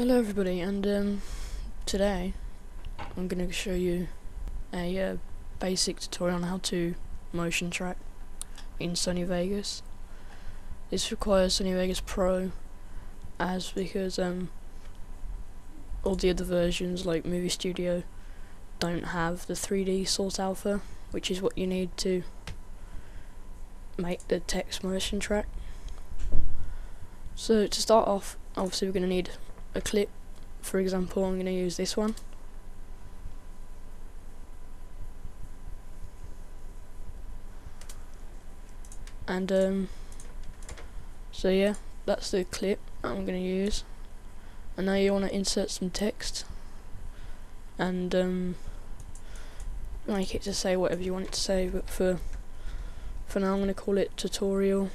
Hello everybody, and today I'm going to show you a basic tutorial on how to motion track in Sony Vegas. This requires Sony Vegas Pro, because all the other versions like Movie Studio don't have the 3D Source Alpha, which is what you need to make the text motion track. So to start off, obviously we're going to need a clip. For example, I'm going to use this one. And so yeah, that's the clip I'm going to use. And now you want to insert some text and make it to say whatever you want it to say, but for now I'm going to call it tutorial.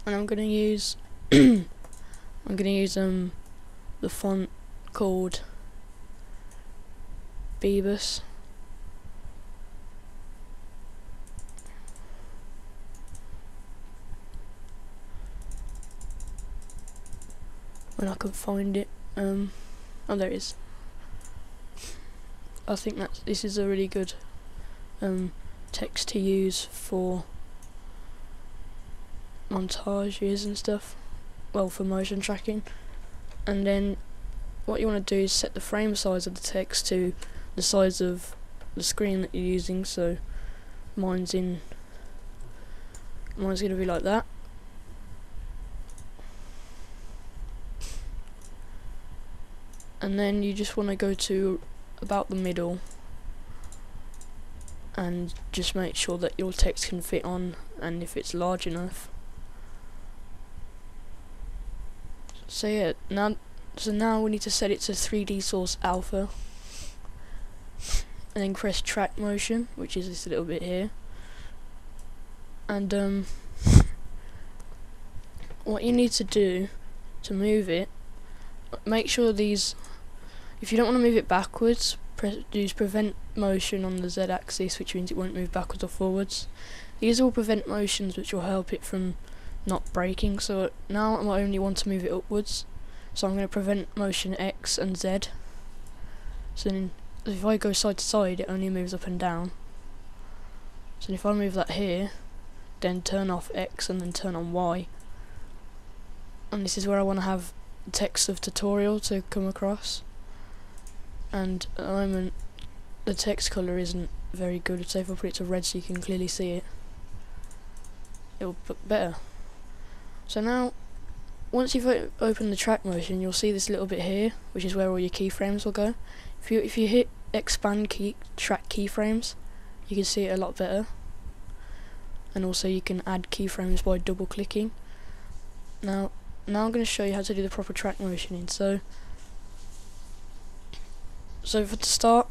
And I'm going to use the font called Beebus. When I can find it, oh, there it is. I think that this is a really good text to use for montages and stuff, well, for motion tracking. And then what you want to do is set the frame size of the text to the size of the screen that you're using. So mine's going to be like that. And then you just want to go to about the middle and just make sure that your text can fit on, and if it's large enough. So yeah, now we need to set it to 3D Source Alpha, and then press track motion, which is this little bit here. And what you need to do to move it, make sure these, if you don't want to move it backwards, use prevent motion on the Z axis, which means it won't move backwards or forwards. These are all prevent motions which will help it from not breaking. So now I only want to move it upwards, so I'm going to prevent motion X and Z. So then if I go side to side, it only moves up and down. So if I move that here, then turn off X and then turn on Y, and this is where I want to have the text of tutorial to come across. And at the moment the text colour isn't very good, so if I put it to red so you can clearly see it, it'll look better. So now, once you've opened the track motion, you'll see this little bit here, which is where all your keyframes will go. If you hit expand track keyframes, you can see it a lot better. And also you can add keyframes by double clicking. Now I'm going to show you how to do the proper track motioning. So for the start,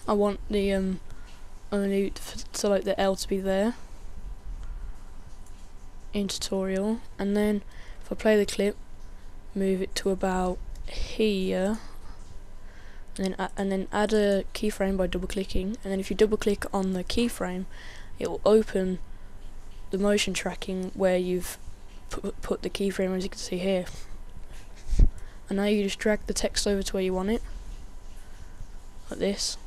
I want the like the L to be there in tutorial, and then if I play the clip, move it to about here, and then add a keyframe by double clicking. And then if you double click on the keyframe, it will open the motion tracking where you've put the keyframe, as you can see here. And now you just drag the text over to where you want it, like this,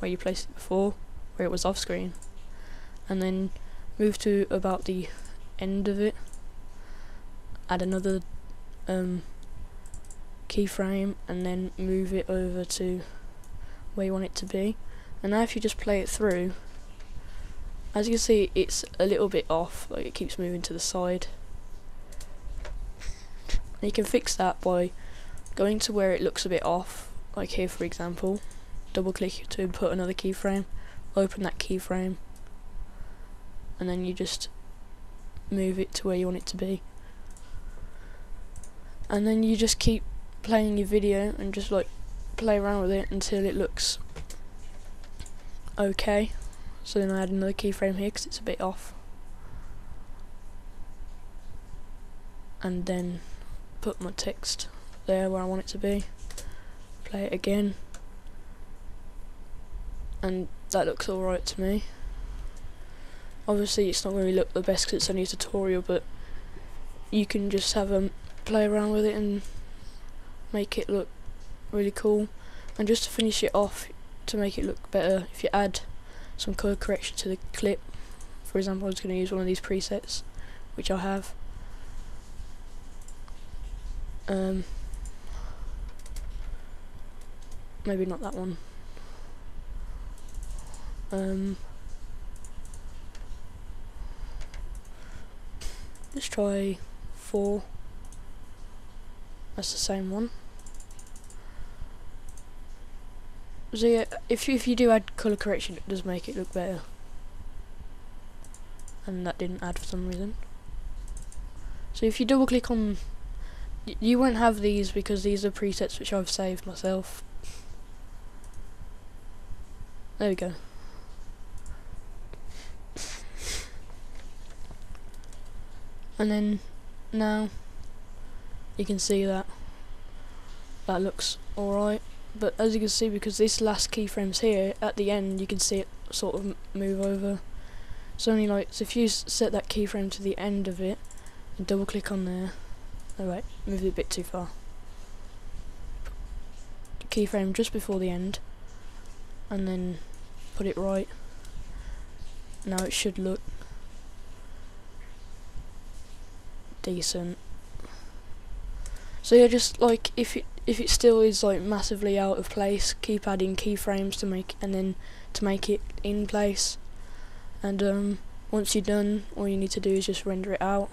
where you placed it before, where it was off screen, and then move to about the end of it, add another keyframe, and then move it over to where you want it to be. And now if you just play it through, as you can see, it's a little bit off, like it keeps moving to the side. And you can fix that by going to where it looks a bit off, like here for example, double click to put another keyframe, open that keyframe, and then you just move it to where you want it to be. And then you just keep playing your video and just like play around with it until it looks okay. So then I add another keyframe here because it's a bit off, and then put my text there where I want it to be, play it again, and that looks alright to me. Obviously it's not going to look the best because it's only a tutorial, but you can just have play around with it and make it look really cool. And just to finish it off, to make it look better, if you add some colour correction to the clip, for example, I'm just going to use one of these presets, which I have. Maybe not that one. Let's try 4. That's the same one. So yeah, if you do add colour correction, it does make it look better. And that didn't add for some reason. So if you double click on, you won't have these because these are presets which I've saved myself. There we go. And then now you can see that looks alright, but as you can see, because this last keyframe's here at the end, you can see it sort of move over. So only like, so if you set that keyframe to the end of it and double click on there, alright, moved it a bit too far. Keyframe just before the end, and then put it right. Now it should look decent. So yeah, just like if it still is like massively out of place, keep adding keyframes to make it in place. And once you're done, all you need to do is just render it out,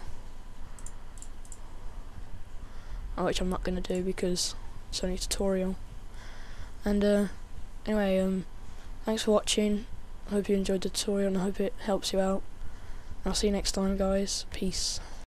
which I'm not going to do because it's only a tutorial. And anyway, thanks for watching. I hope you enjoyed the tutorial and I hope it helps you out. I'll see you next time, guys. Peace.